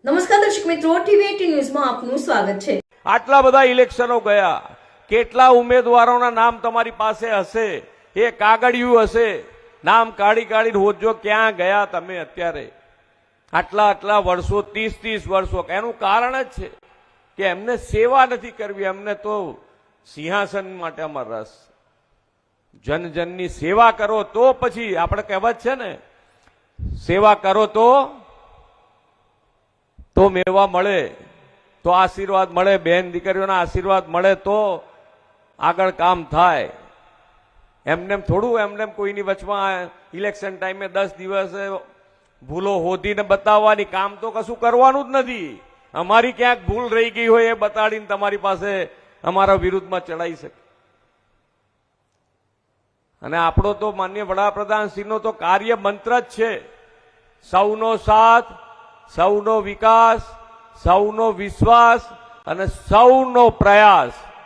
નમસ્કાર દર્શક મિત્રો, ટીવી18 ન્યૂઝમાં આપનું સ્વાગત છે। આટલા બધા ઇલેક્શનો ગયા, કેટલા ઉમેદવારોના નામ તમારી પાસે હશે, એ કાગળિયું હશે, નામ કાઢી કાઢી હોજો ક્યાં ગયા તમે અત્યારે આટલા વર્ષો, 30 વર્ષો। એનું કારણ જ છે કે એમને સેવા નથી કરવી, એમને તો સિંહાસન માટે અમારો રસ। જનજનની સેવા કરો તો પછી આપણે કહેવત છે ને, સેવા કરો તો મેવા મળે, તો આશીર્વાદ મળે, બેન દીકરીઓના આશીર્વાદ મળે તો આગળ કામ થાય। એમને થોડું એમને કોઈની વચમાં ઇલેક્શન ટાઈમે 10 દિવસે ભૂલો હોધીને બતાવવાની, કામ તો કશું કરવાનું જ નથી। અમારી ક્યાંક ભૂલ રહી ગઈ હોય એ બતાડીને તમારી પાસે અમારા વિરુદ્ધમાં ચડાઈ શકે। અને આપણો તો માનનીય વડાપ્રધાનશ્રીનો તો કાર્ય મંત્ર જ છે, સૌનો સાથ, સૌનો વિકાસ, સૌનો વિશ્વાસ અને સૌનો પ્રયાસ।